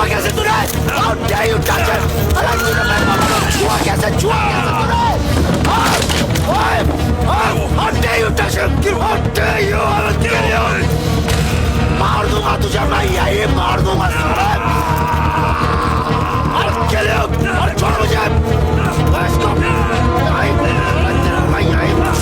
छुआ कैसे तूने? How dare you touch him? अरे तूने मेरे पापा को छुआ कैसे तूने? How dare you touch him? How dare you? I will kill you! मार दूंगा तुझे मैं यही मार दूंगा साले! I'll kill you! और छोड़ मुझे! Let's go! यही मार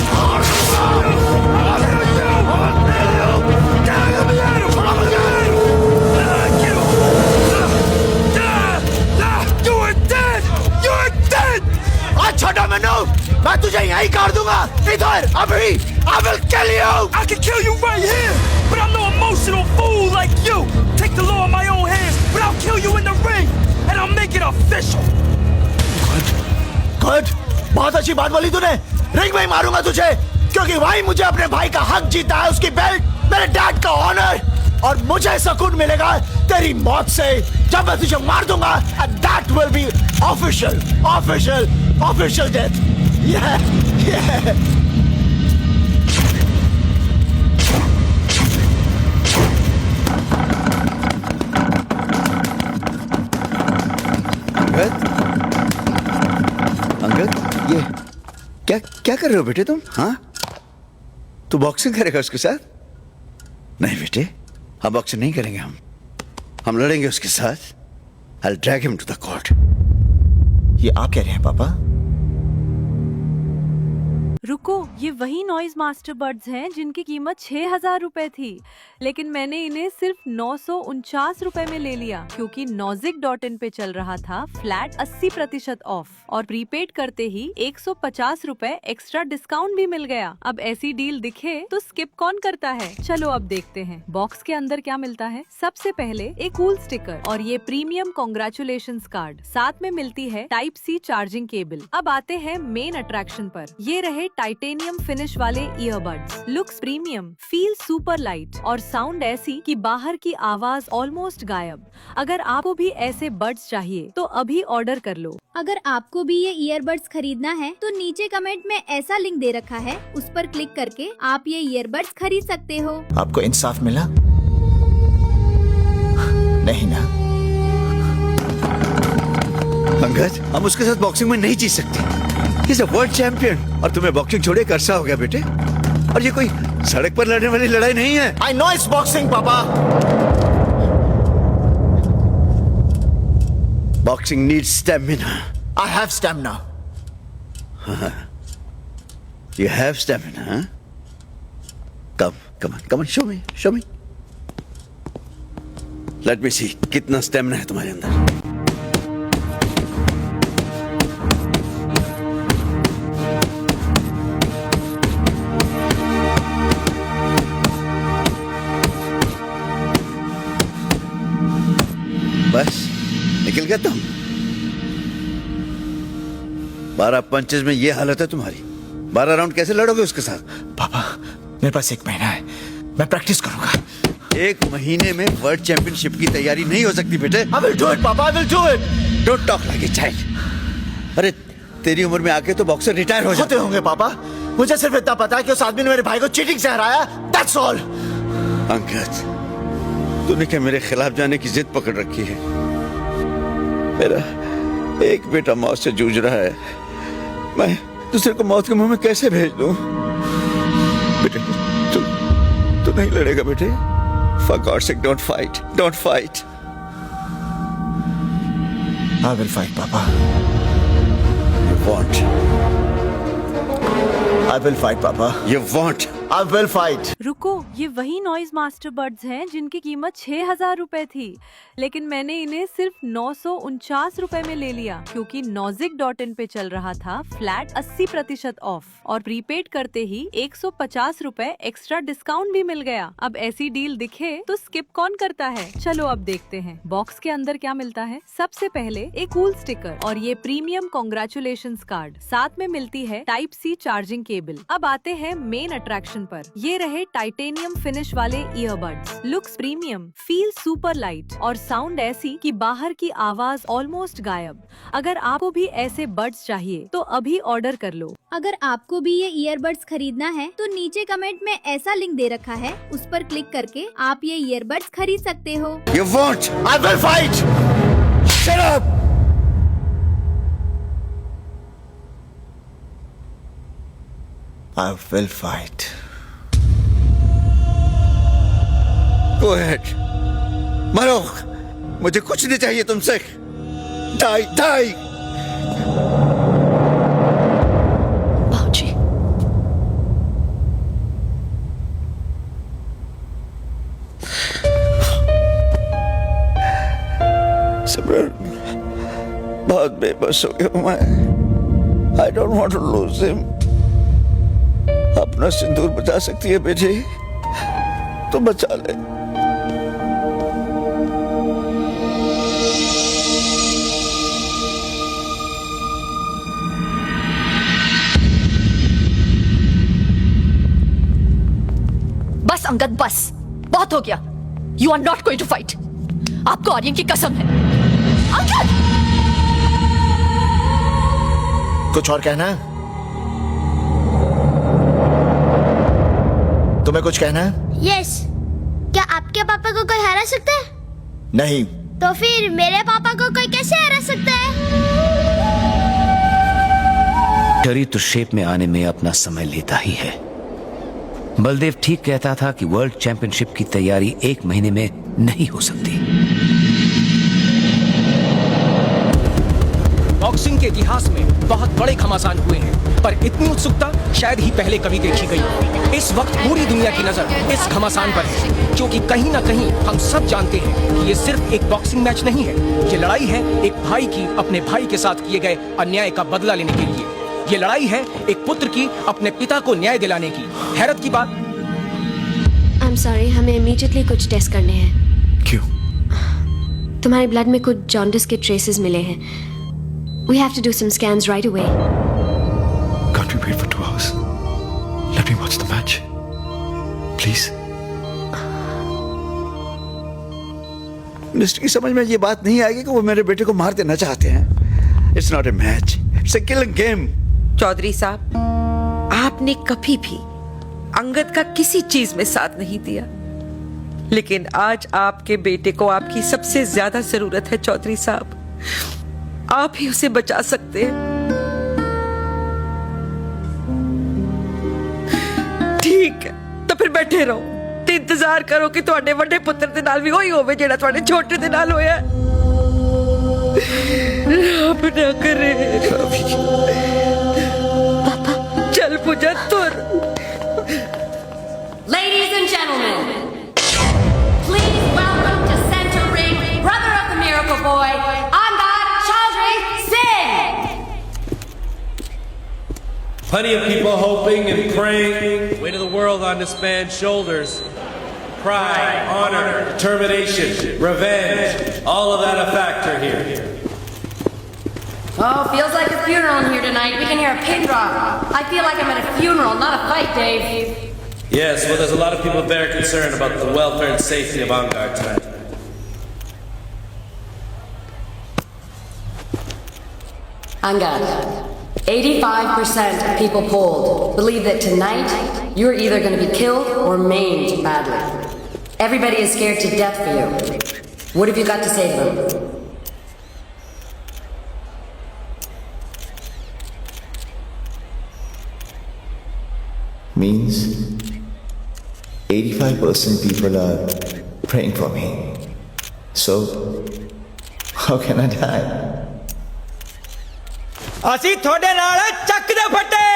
छोटा मनु, मैं तुझे यहीं काट दूंगा इधर अभी। I will kill you. I can kill you right here, but I'm no emotional fool like you. Take the law in my own hands, but I'll kill you in the ring, and I'll make it official. Good. बहुत अच्छी बात बोली तूने। Ring में ही मारूंगा तुझे, क्योंकि वही मुझे अपने भाई का हक जीता है, उसकी बेल्ट, मेरे डैड का ऑनर, और मुझे सुकून मिलेगा तेरी मौत से जब मैं तुझे मार दूंगा। And that will be official death. Yeah. Angad, ये क्या कर रहे हो बेटे तुम? हाँ, तू बॉक्सिंग करेगा उसके साथ? नहीं बेटे, हम बॉक्सिंग नहीं करेंगे। हम लड़ेंगे उसके साथ। I'll drag him to the court. ये आप कह रहे हैं पापा? रुको, ये वही नॉइज मास्टर बर्ड्स हैं जिनकी कीमत 6,000 रुपए थी, लेकिन मैंने इन्हें सिर्फ 949 रुपए में ले लिया, क्योंकि Nozik.in पे चल रहा था फ्लैट 80% ऑफ, और प्रीपेड करते ही 150 रुपए एक्स्ट्रा डिस्काउंट भी मिल गया। अब ऐसी डील दिखे तो स्किप कौन करता है? चलो अब देखते हैं बॉक्स के अंदर क्या मिलता है। सबसे पहले एक कूल स्टिकर और ये प्रीमियम कांग्रेचुलेशंस कार्ड, साथ में मिलती है टाइप सी चार्जिंग केबल। अब आते हैं मेन अट्रैक्शन पर। ये रहे टाइटेनियम फिनिश वाले earbuds, looks premium, feel super light और साउंड ऐसी कि बाहर की आवाज ऑलमोस्ट गायब। अगर आपको भी ऐसे बड्स चाहिए तो अभी ऑर्डर कर लो। अगर आपको भी ये ईयरबड्स खरीदना है तो नीचे कमेंट में ऐसा लिंक दे रखा है, उस पर क्लिक करके आप ये ईयरबड्स खरीद सकते हो। आपको इंसाफ मिला? नहीं ना? अंगद, हम उसके साथ बॉक्सिंग में नहीं जीत सकते। He's a world champion, और तुम्हें बॉक्सिंग छोड़े कर्सा हो गया बेटे। और ये कोई सड़क पर लड़ने वाली लड़ाई नहीं है। I know it's boxing, पापा। Boxing needs stamina. I have stamina. You have stamina, huh? Come on, show me. Let me see, कितना stamina है तुम्हारे अंदर? बस निकल गया तुम। 12 पंचेस में ये हालत है तुम्हारी। 12 राउंड कैसे लड़ोगे उसके साथ? पापा, मेरे पास 1 महीना है, मैं प्रैक्टिस करूंगा। 1 महीने में वर्ल्ड चैंपियनशिप की तैयारी नहीं हो सकती बेटे। I will do it, पापा, I will do it. Don't talk like a child. अरे तेरी उम्र में आके तो बॉक्सर रिटायर हो होते होंगे पापा। मुझे सिर्फ इतना पता है कि उस आदमी ने मेरे भाई को चीटिंग से हराया। That's all. अंगद, तूने क्या मेरे खिलाफ जाने की जिद पकड़ रखी है? मेरा एक बेटा मौत से जूझ रहा है, मैं दूसरे को मौत के मुंह में कैसे भेज दूं? बेटे, तू नहीं लड़ेगा बेटे? For God's sake, don't fight. I will fight, पापा। You won't. I will fight, पापा। You won't. I will fight. रुको, ये वही नॉइज मास्टर बर्ड्स हैं जिनकी कीमत 6,000 रुपए थी, लेकिन मैंने इन्हें सिर्फ 949 रुपए में ले लिया, क्योंकि Nozik.in पे चल रहा था फ्लैट 80% ऑफ, और प्रीपेड करते ही 150 रुपए एक्स्ट्रा डिस्काउंट भी मिल गया। अब ऐसी डील दिखे तो स्किप कौन करता है? चलो अब देखते हैं बॉक्स के अंदर क्या मिलता है। सबसे पहले एक कूल स्टिकर और ये प्रीमियम कांग्रेचुलेशंस कार्ड, साथ में मिलती है टाइप सी चार्जिंग केबल। अब आते हैं मेन अट्रैक्शन पर। ये रहे टाइटेनियम फिनिश वाले earbuds, looks premium, feel super light और साउंड ऐसी कि बाहर की आवाज ऑलमोस्ट गायब। अगर आपको भी ऐसे बड्स चाहिए तो अभी ऑर्डर कर लो। अगर आपको भी ये ईयरबड्स खरीदना है तो नीचे कमेंट में ऐसा लिंक दे रखा है, उस पर क्लिक करके आप ये ईयरबड्स खरीद सकते हो। You won't. I will fight. Shut up! I will fight. Go ahead. मारो, मुझे कुछ नहीं चाहिए तुमसे. Die. बाबूजी, सिमरन, बहुत बेबस हो गया मैं. I don't want to lose him. अपना सिंदूर बचा सकती है बेटी, तो बचा ले. बस अंगद बस, बहुत हो गया. You are not going to fight. आपको आर्यन की कसम है. अंगद! कुछ और कहना है? तुम्हें कुछ कहना है? यस। क्या आपके पापा को कोई हरा सकता है? नहीं. तो फिर मेरे पापा को कोई कैसे हरा सकता है? शरीर तो शेप में आने में अपना समय लेता ही है. बलदेव ठीक कहता था कि वर्ल्ड चैंपियनशिप की तैयारी 1 महीने में नहीं हो सकती. बॉक्सिंग के इतिहास में बहुत बड़े घमासान हुए हैं, पर इतनी उत्सुकता शायद ही पहले कभी देखी गई. इस वक्त पूरी दुनिया की नजर इस घमासान पर है, क्योंकि कहीं ना कहीं हम सब जानते हैं कि ये सिर्फ एक बॉक्सिंग मैच नहीं है. ये लड़ाई है एक भाई की अपने भाई के साथ किए गए अन्याय का बदला लेने के लिए. ये लड़ाई है एक पुत्र की अपने पिता को न्याय दिलाने की. हैरत की बात, आई एम सॉरी, हमें इमीडिएटली कुछ टेस्ट करने हैं. क्यों? तुम्हारे ब्लड में कुछ जॉन्डिस के ट्रेसेस मिले हैं. We have to do some scans right away. Can't we wait for 2 hours? Let me watch the match. Please. Mister की समझ में ये बात नहीं आएगी कि वो मेरे बेटे को मार देना चाहते हैं. It's not a match. It's a killing game. Chaudhary साहब, आपने कभी भी अंगद का किसी चीज में साथ नहीं दिया, लेकिन आज आपके बेटे को आपकी सबसे ज्यादा जरूरत है. चौधरी साहब, आप ही उसे बचा सकते हैं. ठीक है, तो फिर बैठे रहो ते इंतजार करो कि ਤੁਹਾਡੇ ਵੱਡੇ ਪੁੱਤਰ ਦੇ ਨਾਲ ਵੀ ਹੋਈ ਹੋਵੇ ਜਿਹੜਾ ਤੁਹਾਡੇ ਛੋਟੇ ਦੇ ਨਾਲ ਹੋਇਆ. ਰੱਬ ਨਾ ਕਰੇ. पापा, चल पूजा तुर. Ladies and gentlemen, please welcome to center ring, brother of the miracle boy, Angad Chaudhry Singh. Plenty of people hoping and praying. Weight of the world on this man's shoulders. Pride, honor, determination, revenge, all of that a factor here. Oh, feels like a funeral in here tonight. We can hear a pin drop. I feel like I'm at a funeral, not a fight, Dave. Yes, well, there's a lot of people very concerned about the welfare and safety of Angad tonight. Angad, 85% of people polled believe that tonight you're either going to be killed or maimed badly. Everybody is scared to death for you. What have you got to say to them? Means 85% people are praying for me. So, how can I die? ਅਸੀਂ ਤੁਹਾਡੇ ਨਾਲ ਚੱਕ ਦੇ ਫੱਟੇ.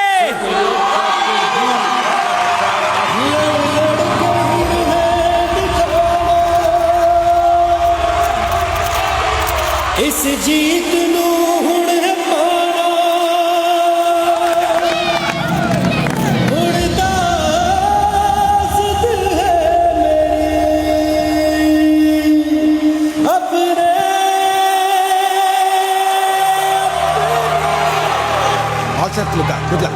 ਇਸ ਜੀਤ ਨੂੰ ਹੁਣ ਹੈ ਪਾਣਾ. ਉੜਦਾ ਜ਼ਿੱਦ ਹੈ ਮੇਰੀ ਆਪਣੇ. All set, Luka. Good luck.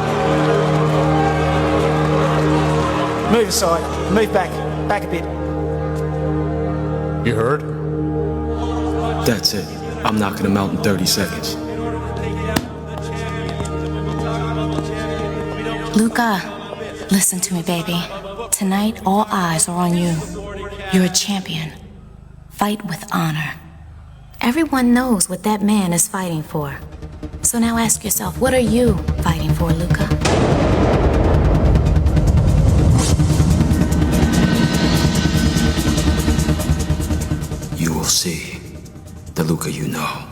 Move aside. Move back. Back a bit. You heard? That's it. I'm knocking him out in 30 seconds. Luka, listen to me, baby. Tonight, all eyes are on you. You're a champion. Fight with honor. Everyone knows what that man is fighting for. So now ask yourself, what are you fighting for, Luca? You will see the Luca you know.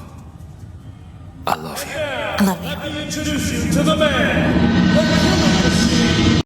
I love you. I love you. I introduce you to the man, the